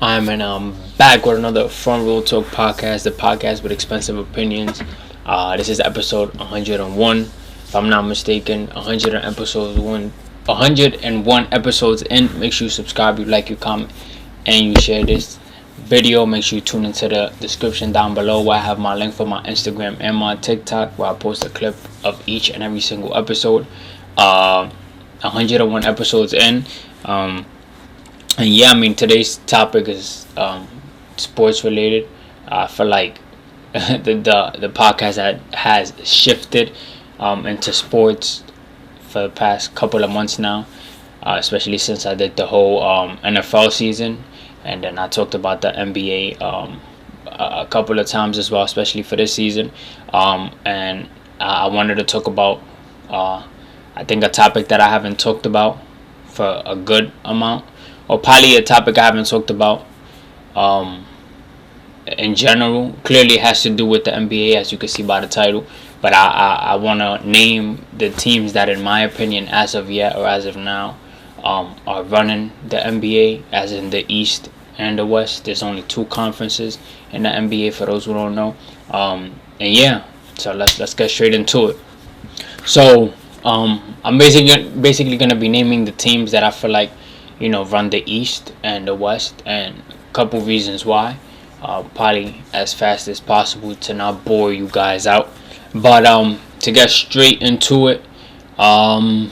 I'm back with another Front Row Talk podcast, the podcast with expensive opinions. This is episode 101, if I'm not mistaken. 101 episodes in. Make sure you subscribe, you like, you comment, and you share this video. Make sure you tune into the description down below where I have my link for my Instagram and my TikTok, where I post a clip of each and every single episode. 101 episodes in. And yeah, I mean, today's topic is sports related. I feel like the podcast has shifted into sports for the past couple of months now, especially since I did the whole NFL season, and then I talked about the NBA a couple of times as well, especially for this season. And I wanted to talk about I think a topic that I haven't talked about for a good amount, or probably a topic I haven't talked about in general. Clearly it has to do with the NBA, as you can see by the title, but I want to name the teams that, in my opinion, as of yet or as of now, are running the NBA, as in the East and the West. There's only two conferences in the NBA, for those who don't know. And yeah, so let's get straight into it. So I'm basically gonna be naming the teams that I feel like, run the East and the West, and a couple reasons why. Probably as fast as possible to not bore you guys out. But to get straight into it, for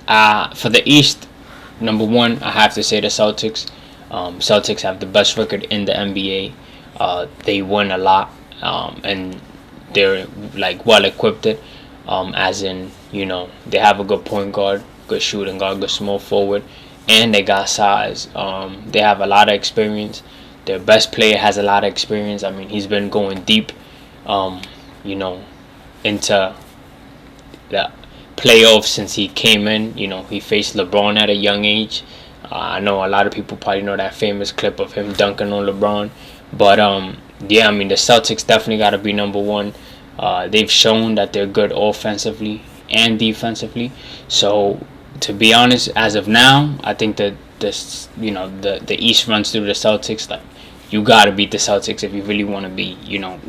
the East, number one, I have to say the Celtics. Celtics have the best record in the NBA. They win a lot, and they're like well equipped. As in, they have a good point guard, good shooting guard, good small forward, and they got size. They have a lot of experience. Their best player has a lot of experience. I mean, he's been going deep, into the playoffs since he came in. He faced LeBron at a young age. I know a lot of people probably know that famous clip of him dunking on LeBron. But, yeah, I mean, the Celtics definitely got to be number one. They've shown that they're good offensively and defensively. So, to be honest, as of now, I think that the East runs through the Celtics. Like, you gotta beat the Celtics if you really want to be,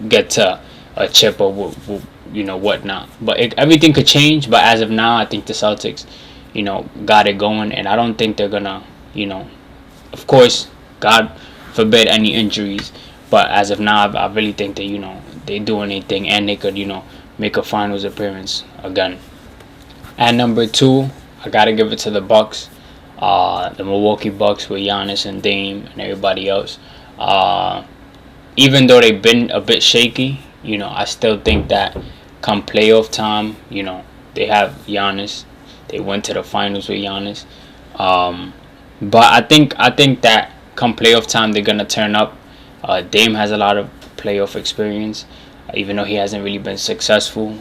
get to a chip or whatnot. But everything could change. But as of now, I think the Celtics, got it going, and I don't think they're gonna, of course, God forbid any injuries. But as of now, I really think that they do anything, and they could make a finals appearance again. At number two, I gotta give it to the Bucks. The Milwaukee Bucks with Giannis and Dame and everybody else. Even though they've been a bit shaky, I still think that come playoff time, they have Giannis. They went to the finals with Giannis. But I think that come playoff time, they're gonna turn up. Dame has a lot of playoff experience, even though he hasn't really been successful.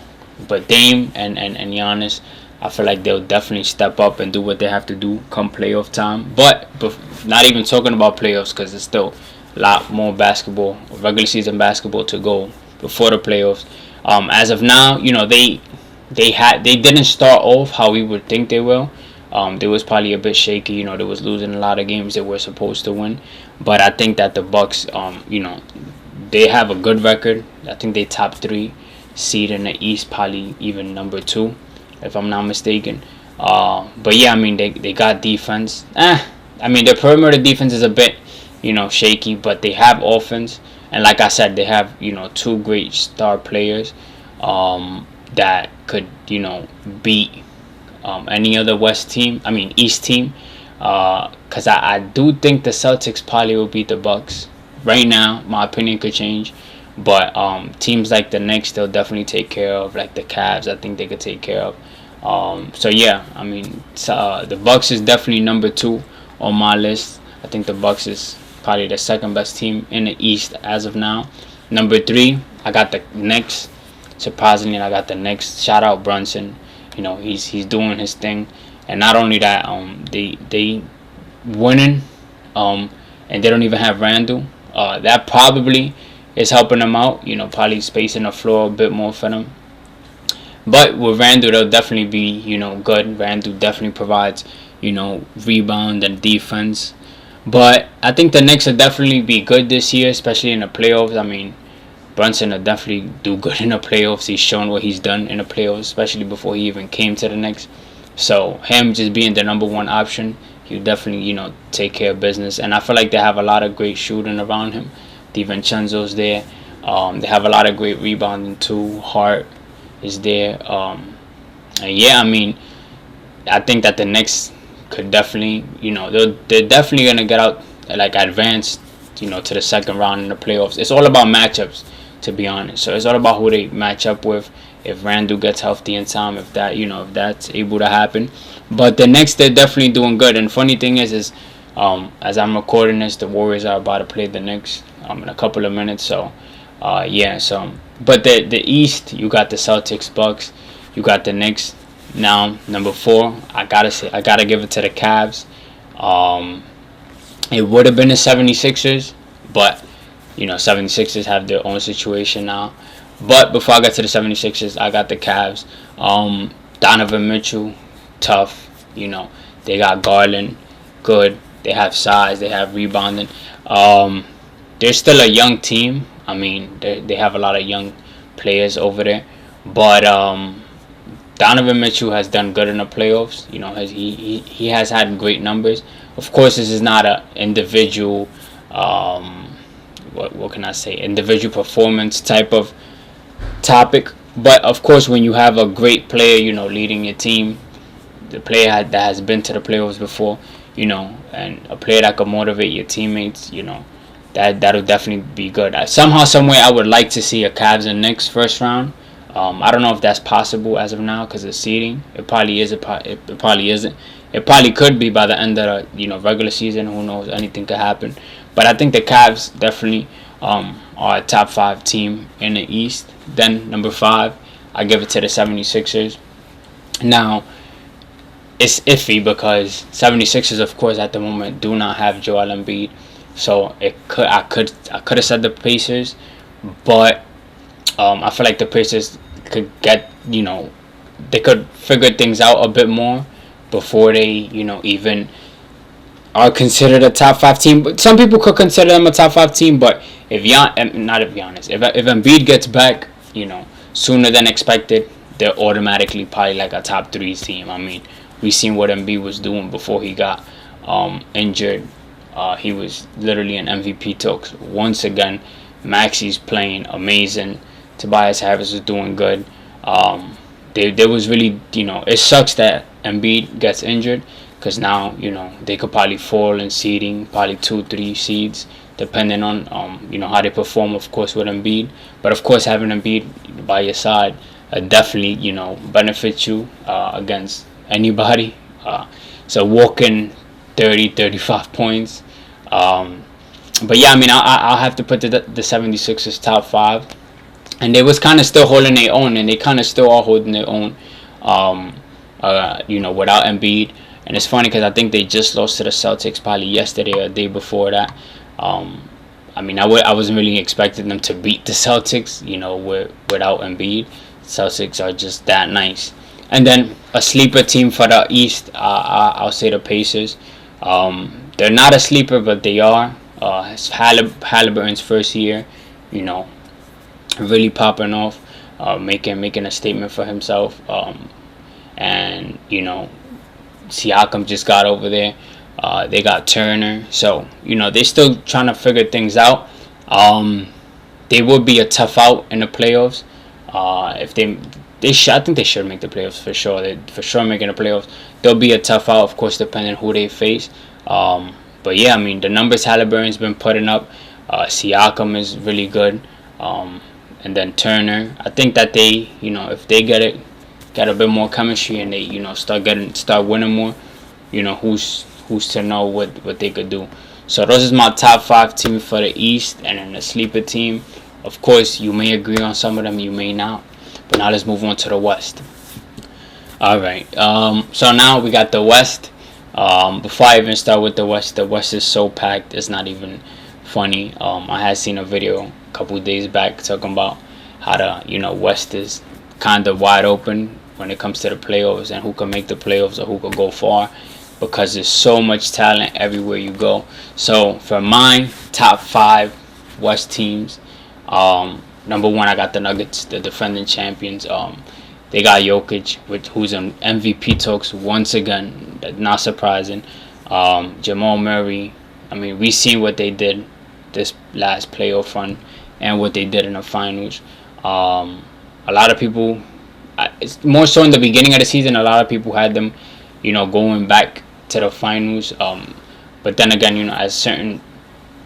But Dame and Giannis, I feel like they'll definitely step up and do what they have to do come playoff time. But not even talking about playoffs, because there's still a lot more basketball, regular season basketball to go before the playoffs. As of now, they didn't start off how we would think they will. They was probably a bit shaky. They was losing a lot of games they were supposed to win. But I think that the Bucks, they have a good record. I think they top 3 seed in the East, probably even number 2, if I'm not mistaken. But yeah, I mean, they got defense. I mean, their perimeter defense is a bit, shaky, but they have offense. And like I said, they have, 2 great star players that could, beat any other East team. Because I do think the Celtics probably will beat the Bucks. Right now, my opinion could change. But teams like the Knicks, they'll definitely take care of. Like the Cavs, I think they could take care of. So yeah, I mean, the Bucks is definitely number 2 on my list. I think the Bucks is probably the second best team in the East as of now. Number 3, I got the Knicks. Surprisingly, I got the Knicks. Shout out Brunson. He's doing his thing, and not only that, they winning, and they don't even have Randall. That probably is helping them out. Probably spacing the floor a bit more for them. But with Randall, they'll definitely be, good. Randall definitely provides, rebound and defense. But I think the Knicks will definitely be good this year, especially in the playoffs. I mean, Brunson will definitely do good in the playoffs. He's shown what he's done in the playoffs, especially before he even came to the Knicks. So him just being the number one option, he'll definitely, take care of business. And I feel like they have a lot of great shooting around him. DiVincenzo's there. They have a lot of great rebounding too. Hart is there. And yeah, I mean, I think that the Knicks could definitely, they're definitely gonna get out, like, advance, to the second round in the playoffs. It's all about matchups, to be honest. So it's all about who they match up with. If Randall gets healthy in time, if that's able to happen. But the Knicks, they're definitely doing good. And funny thing is as I'm recording this, the Warriors are about to play the Knicks in a couple of minutes. So yeah. So, but the East, you got the Celtics, Bucks, you got the Knicks. Now number 4, I gotta give it to the Cavs. It would have been the 76ers, but 76ers have their own situation now. But before I get to the 76ers, I got the Cavs. Donovan Mitchell, tough. They got Garland, good. They have size. They have rebounding. They're still a young team. I mean, they have a lot of young players over there. But Donovan Mitchell has done good in the playoffs. He has had great numbers. Of course, this is not an individual. What can I say? Individual performance type of topic. But of course, when you have a great player, leading your team, the player that has been to the playoffs before, and a player that can motivate your teammates, that'll definitely be good. Somehow, someway, I would like to see a Cavs and Knicks first round. I don't know if that's possible as of now because of seeding. It probably is. It probably isn't. It probably could be by the end of the regular season. Who knows? Anything could happen. But I think the Cavs definitely are a top 5 team in the East. Then number 5, I give it to the 76ers. Now, it's iffy because 76ers, of course, at the moment do not have Joel Embiid. So I could have said the Pacers, but I feel like the Pacers could get, they could figure things out a bit more before they, even are considered a top 5 team. But some people could consider them a top 5 team. But if Embiid gets back, sooner than expected, they're automatically probably like a top 3 team. I mean, we seen what Embiid was doing before he got injured. He was literally in MVP talks once again. Maxi's playing amazing. Tobias Harris is doing good. There was really, it sucks that Embiid gets injured because now, they could probably fall in seeding, probably 2-3 seeds, depending on, how they perform, of course, with Embiid. But, of course, having Embiid by your side definitely, benefits you against anybody. So walking 30-35 points. But, yeah, I mean, I'll have to put the 76ers top 5. And they was kind of still holding their own, and they kind of still are holding their own, without Embiid. And it's funny because I think they just lost to the Celtics probably yesterday or the day before that. I mean, I wasn't really expecting them to beat the Celtics, without Embiid. Celtics are just that nice. And then a sleeper team for the East, I'll say the Pacers. They're not a sleeper, but they are. It's Halliburton's first year, really popping off, making a statement for himself. And Siakam just got over there. They got Turner, so they're still trying to figure things out. They would be a tough out in the playoffs. If I think they should make the playoffs for sure. They're for sure making the playoffs. They'll be a tough out, of course, depending on who they face. But yeah, I mean the numbers Halliburton's been putting up. Siakam is really good. And then Turner, I think that they, if they get a bit more chemistry and they, start winning more, who's to know what they could do. So those is my top 5 teams for the East, and then the sleeper team. Of course, you may agree on some of them, you may not. But now let's move on to the West. All right. So now we got the West. Before I even start with the West is so packed, it's not even funny. I had seen a video a couple days back talking about how the West is kind of wide open when it comes to the playoffs and who can make the playoffs or who can go far. because there's so much talent everywhere you go. So for my top 5 West teams, number 1 I got the Nuggets, the defending champions. They got Jokic, who's in MVP talks once again. Not surprising. Jamal Murray. I mean, we seen what they did this last playoff run and what they did in the finals. A lot of people, it's more so in the beginning of the season, a lot of people had them, going back to the finals. But then again, as certain,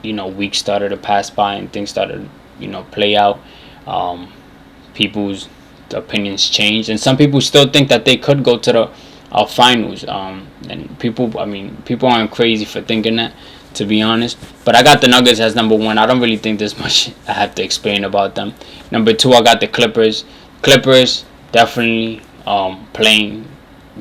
weeks started to pass by and things started, play out, people's opinions changed, and some people still think that they could go to the finals. And people aren't crazy for thinking that, to be honest. But I got the Nuggets as number 1. I don't really think there's much I have to explain about them. Number 2, I got the Clippers. Clippers definitely playing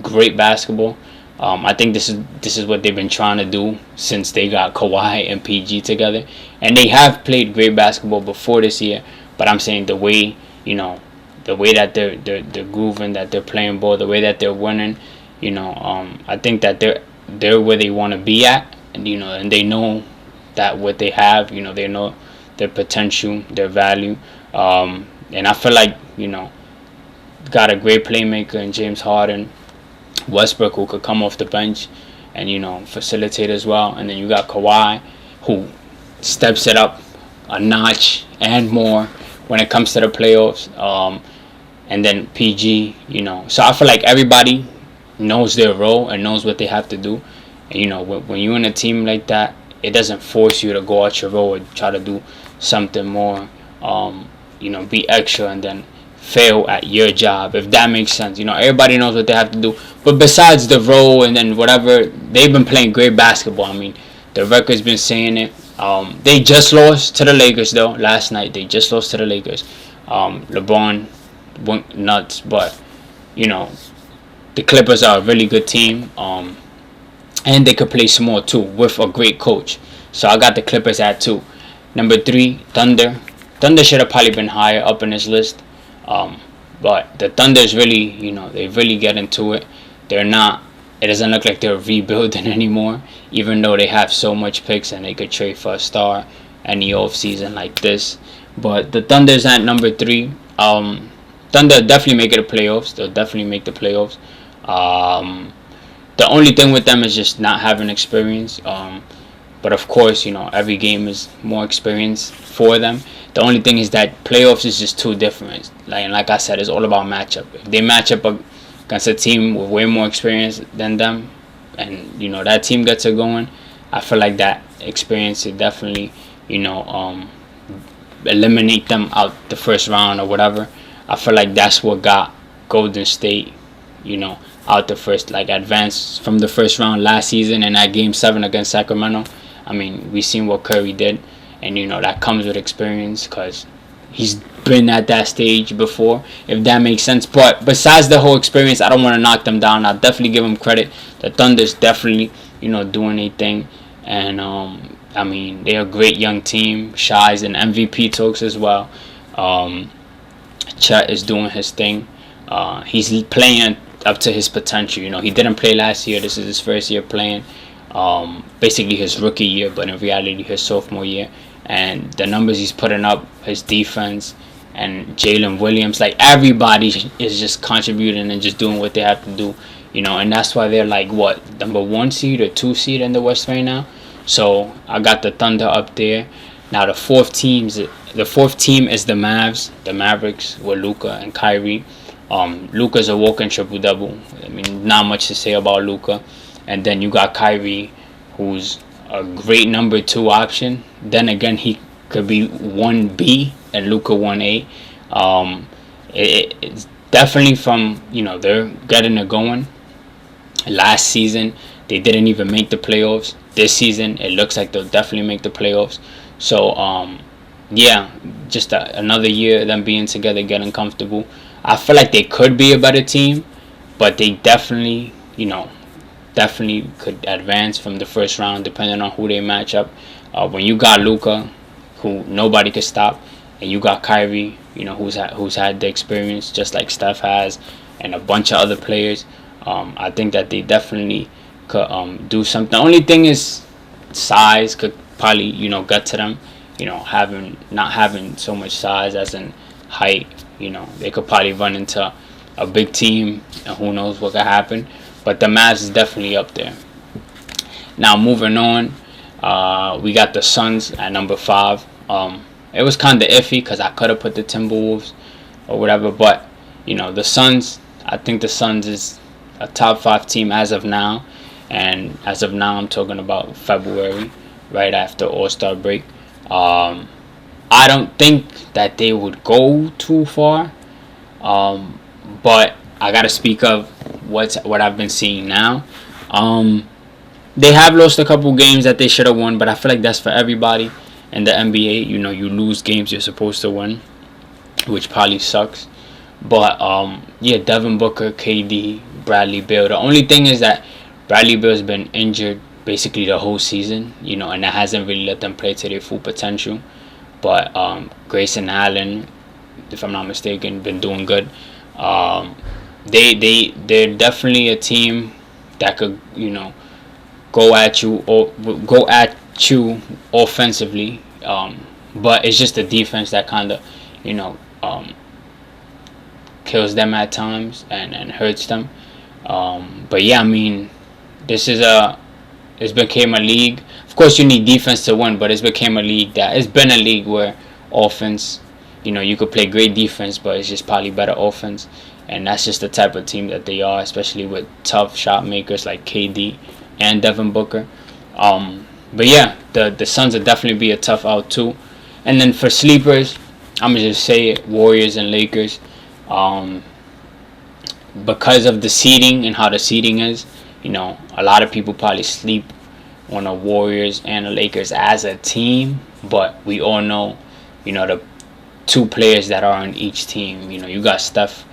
great basketball. I think this is what they've been trying to do since they got Kawhi and PG together, and they have played great basketball before this year. But I'm saying the way that they're grooving, that they're playing ball, the way that they're winning, I think that they're where they want to be at, and and they know that what they have, they know their potential, their value, and I feel like got a great playmaker in James Harden, Westbrook, who could come off the bench and facilitate as well, and then you got Kawhi, who steps it up a notch and more when it comes to the playoffs. And then PG, so I feel like everybody knows their role and knows what they have to do. And when you're in a team like that, it doesn't force you to go out your role and try to do something more, be extra and then fail at your job, if that makes sense. Everybody knows what they have to do. But besides the role and then whatever, they've been playing great basketball. I mean, the record's been saying it. They just lost to the Lakers, though, last night. They just lost to the Lakers. LeBron went nuts, but the Clippers are a really good team, and they could play small too with a great coach. So I got the Clippers at 2. Number 3, Thunder. Thunder should have probably been higher up in this list, but the Thunder's really, they really get into it. They're not. It doesn't look like they're rebuilding anymore, even though they have so much picks and they could trade for a star any off season like this. But the Thunder's at number 3. Thunder definitely make it the playoffs. They'll definitely make the playoffs. The only thing with them is just not having experience. But of course, every game is more experience for them. The only thing is that playoffs is just too different. Like I said, it's all about matchup. If they match up against a team with way more experience than them, and that team gets it going, I feel like that experience would definitely, eliminate them out the first round or whatever. I feel like that's what got Golden State, out the first, advanced from the first round last season in that Game 7 against Sacramento. I mean, we seen what Curry did, and that comes with experience because he's been at that stage before, if that makes sense. But besides the whole experience, I don't want to knock them down. I'll definitely give them credit. The Thunder's definitely, doing their thing, and I mean, they're a great young team. Shai's in MVP talks as well. Chet is doing his thing. He's playing up to his potential. He didn't play last year. This is his first year playing. Basically his rookie year, but in reality his sophomore year. And the numbers he's putting up, his defense, and Jalen Williams, everybody is just contributing and just doing what they have to do. And that's why they're number 1 seed or 2 seed in the West right now. So I got the Thunder up there. Now the fourth team is the Mavs, the Mavericks with Luka and Kyrie. Luka's a walking triple-double. I mean, not much to say about Luka. And then you got Kyrie, who's a great number 2 option. Then again, he could be 1B and Luka 1A. It's definitely from, they're getting it going. Last season, they didn't even make the playoffs. This season, it looks like they'll definitely make the playoffs. So, yeah, just another year of them being together, getting comfortable. I feel like they could be a better team, but they definitely, definitely could advance from the first round depending on who they match up. When you got Luka, who nobody could stop, and you got Kyrie, who's had the experience just like Steph has, and a bunch of other players, I think that they definitely, could do something. The only thing is size could probably get to them. Not having so much size as in height. They could probably run into a big team, and who knows what could happen. But the Mavs is definitely up there. Now moving on, we got the Suns at number 5. It was kind of iffy because I could have put the Timberwolves or whatever, but the Suns. I think the Suns is a top 5 team as of now, and as of now I'm talking about February, right after All-Star break. I don't think that they would go too far, but I gotta speak of what I've been seeing now. They have lost a couple games that they should have won, but I feel like that's for everybody in the NBA. You lose games you're supposed to win, which probably sucks. But yeah, Devin Booker, KD, Bradley Beal. The only thing is that Bradley Beal's been injured basically the whole season, and that hasn't really let them play to their full potential. But Grayson Allen, if I'm not mistaken, been doing good. They're definitely a team that could go at you offensively. But it's just the defense that kind of kills them at times and hurts them. But yeah, I mean, it's became a league. Of course, you need defense to win, but it's been a league where offense, you could play great defense, but it's just probably better offense, and that's just the type of team that they are, especially with tough shot makers like KD and Devin Booker. But yeah, the Suns will definitely be a tough out too. And then for sleepers, I'm gonna just say it: Warriors and Lakers. Because of the seeding and how the seeding is, a lot of people probably sleep on the Warriors and the Lakers as a team, but we all know, the 2 players that are on each team. You got Steph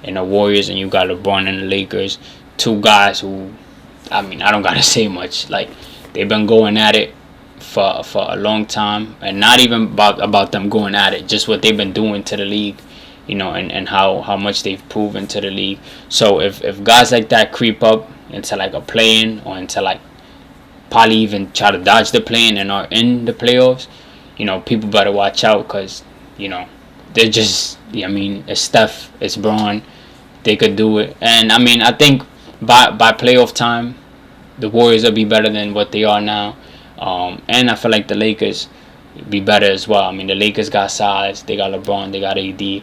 in the Warriors and you got LeBron in the Lakers. 2 guys who, I don't gotta say much. Like, they've been going at it for a long time, and not even about them going at it, just what they've been doing to the league. And how much they've proven to the league. So if guys like that creep up into like a play-in, or into like probably even try to dodge the play-in and are in the playoffs, people better watch out, because they're just, it's Steph, it's Braun, they could do it. And I think by playoff time, the Warriors will be better than what they are now, and I feel like the Lakers be better as well. The Lakers got size, they got LeBron, they got AD.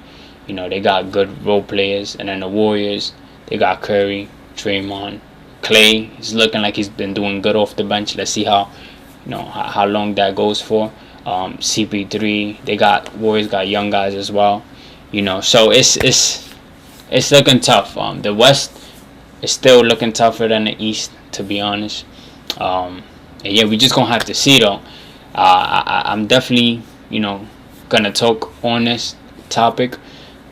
They got good role players. And then the Warriors, they got Curry, Draymond, Clay. He's looking like he's been doing good off the bench. Let's see how long that goes for. CP3. Warriors got young guys as well. So it's looking tough. The West is still looking tougher than the East, to be honest. And yeah, we just gonna have to see though. I'm definitely gonna talk on this topic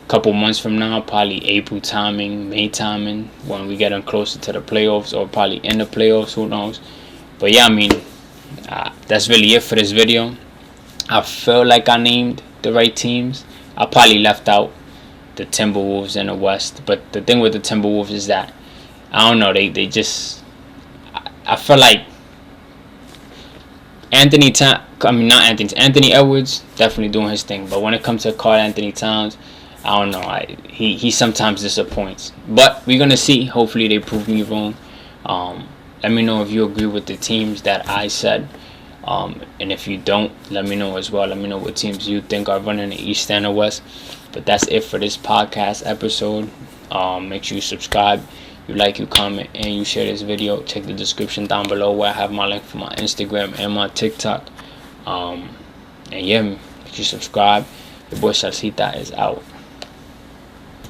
couple months from now, probably April timing, May timing, when we getting closer to the playoffs, or probably in the playoffs, who knows. But yeah, that's really it for this video. I feel like I named the right teams. I probably left out the Timberwolves in the West, but the thing with the Timberwolves is that, I don't know, they just, I feel like Anthony Edwards definitely doing his thing, but when it comes to Karl Anthony Towns, I don't know. He sometimes disappoints, but we're gonna see. Hopefully, they prove me wrong. Let me know if you agree with the teams that I said, and if you don't, let me know as well. Let me know what teams you think are running the East and the West. But that's it for this podcast episode. Make sure you subscribe, you like, you comment, and you share this video. Check the description down below where I have my link for my Instagram and my TikTok. And yeah, make sure you subscribe. Your boy Ssalcita is out.